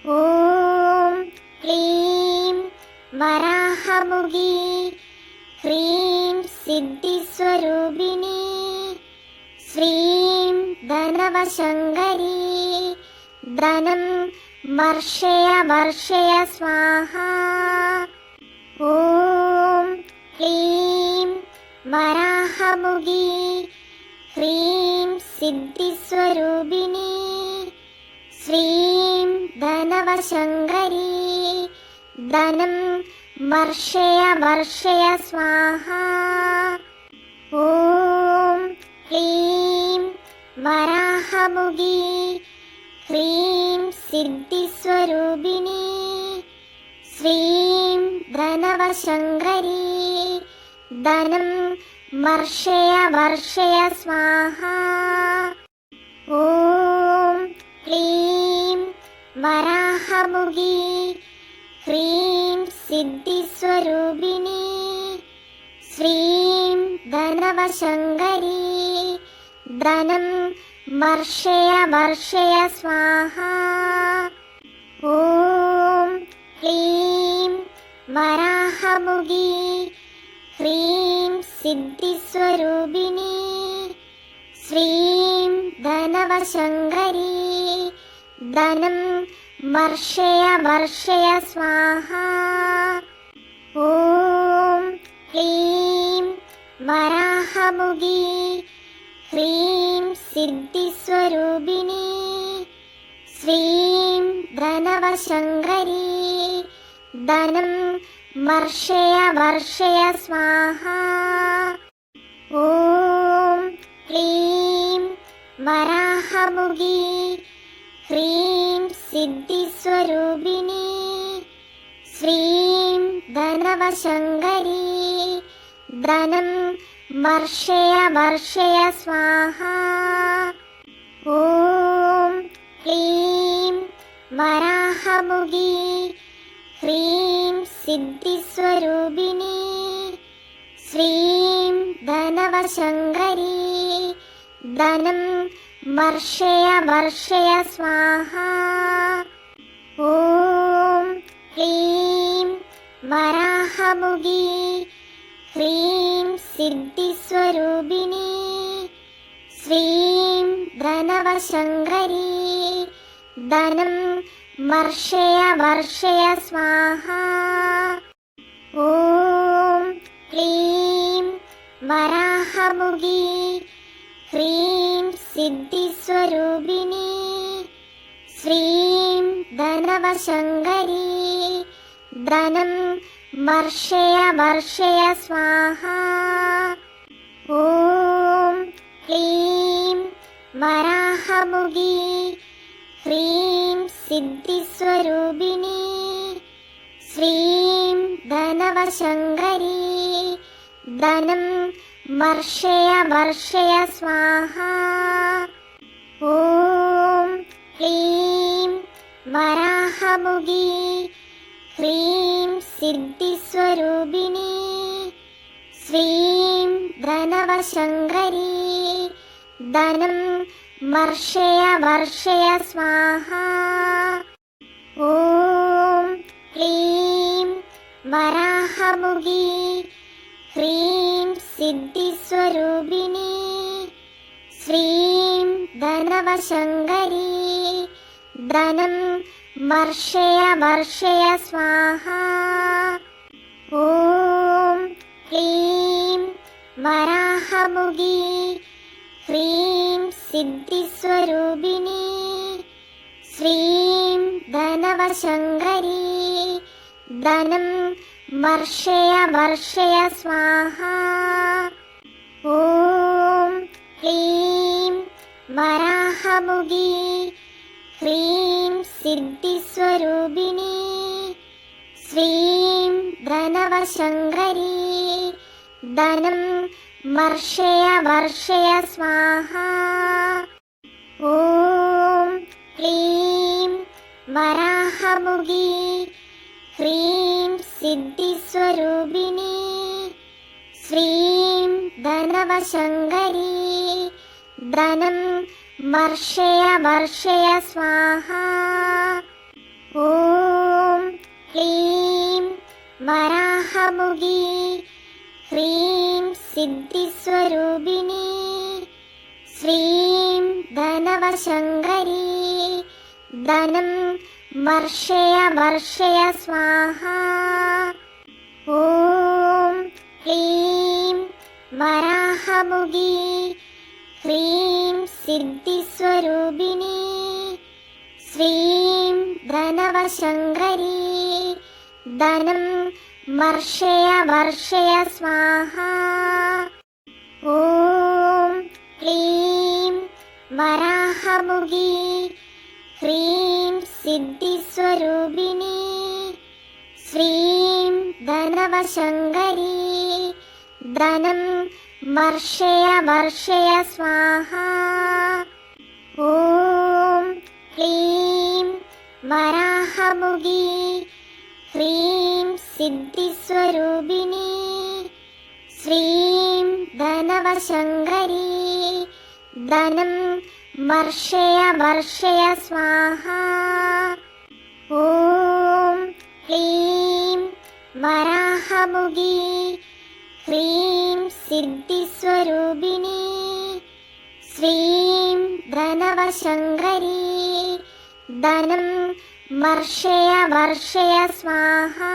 ഓം ക്ലീം വരാഹമുഖി ഹ്രീം സിദ്ധിസ്വരൂപിണി ശ്രീം ധനവശങ്കരി ധനം വർഷയ വർഷയ സ്വാഹ. ഓം ക്ലീം വരാഹമുഖി ഹ്രീം സിദ്ധിസ്വരൂപിണി ശ്രീം ധനവശങ്കരി ധനം വർഷയ വർഷയ സ്വാഹ. ഓം ക്ലീം വരാഹമുഖി ഹ്രീം സിദ്ധിസ്വരൂപിണി ശ്രീം ധനവശങ്കരി ധനം വർഷയ വർഷയ സ്വാഹ. ഓം ക്ലീം വരാഹമുഖി ഹ്രീം സിദ്ധിസ്വരൂപിണി ശ്രീം ധനവശങ്കരി ധനം വർഷയ വർഷയ സ്വാഹ. ഓം ക്ലീം വരാഹമുഖി ഹ്രീം സിദ്ധിസ്വരൂപിണി ശ്രീം ധനവശങ്കരി ധനം വർഷയ വർഷയ സ്വാഹ. ഓം ക്ലീം വരാഹമുഖി ഹ്രീം സിദ്ധിസ്വരൂപിണി ശ്രീം ധനവശങ്കരി ധനം വർഷയ വർഷയ സ്വാഹ. ഓം ക്ലീം വരാഹമുഖി ഹ്രീം സിദ്ധിസ്വരൂപിണി ശ്രീം ധനവശങ്കരി ധനം വർഷയ വർഷയ സ്വാഹ. ഓം ക്ലീം വരാഹമുഖി ഹ്രീം സിദ്ധിസ്വരൂപിണി ശ്രീം ധനവശങ്കരി ധനം വർഷയ വർഷയ സ്വാഹ. ഓം ക്ലീം വരാഹമുഖി ഹ്രീം സിദ്ധിസ്വരൂപിണി ശ്രീം ധനവശങ്കരി ധനം വർഷയ വർഷയ സ്വാഹ. ഓം ക്ലീം വരാഹമുഖി ഹ്രീം സിദ്ധിസ്വരൂപിണി ശ്രീം ധനവശങ്കരി ധനം വർഷയ വർഷയ സ്വാഹ. ഓം ക്ലീം വരാഹമുഖി ഹ്രീം സിദ്ധിസ്വരൂപിണി ശ്രീം ധനവശങ്കരി ധനം വർഷയ വർഷയ സ്വാഹ. ഓം ക്ലീം വരാഹമുഖി ഹ്രീം സിദ്ധിസ്വരൂപിണി ശ്രീം ധനവശങ്കരി ധനം വർഷയ വർഷയ സ്വാഹ. ഓം ക്ലീം വരാഹമുഖി ഹ്രീം സിദ്ധിസ്വരൂപിണി ശ്രീം ധനവശങ്കരി ധനം വർഷയ വർഷയ സ്വാഹ. ഓം ക്ലീം വരാഹമുഖി ഹ്രീം സിദ്ധിസ്വരൂപിണി ശ്രീം ധനവശങ്കരി ധനം വർഷയ വർഷയ സ്വാഹ. ഓം ക്ലീം വരാഹമുഖി ഹ്രീം സിദ്ധിസ്വരൂപിണി ശ്രീം ധനവശങ്കരി ധനം വർഷയ വർഷയ സ്വാഹ. ഓം ക്ലീം വരാഹമുഖി ഹ്രീം സിദ്ധിസ്വരൂപിണി ശ്രീം ധനവശങ്കരി ധനം വർഷയ വർഷയ സ്വാഹ. वराहमुगी ह्रीं सिद्धिस्वरूपिणी श्रीं धनवशङ्करी धनं वर्षय वर्षय स्वाहा ॐ क्लीं वराहमुगी ह्रीं सिद्धिस्वरूपिणी श्रीं धनवशङ्करी धनं वर्षय वर्षय स्वाहा ॐ क्लीं वराहमुगी ह्रीं सिद्धिस्वरूपिणी श्रीं धनवशङ्करी धनं वर्षय वर्षय स्वाहा ॐ क्लीं वराहमुगी ह्रीं सिद्धिस्वरूपिणी श्रीं धनवशङ्करी धनं वर्षय वर्षय स्वाहा ॐ क्लीं वराहमुगी ह्रीं सिद्धिस्वरूपिणी श्रीं धनवशङ्करी धनं वर्षय वर्षय स्वाहा।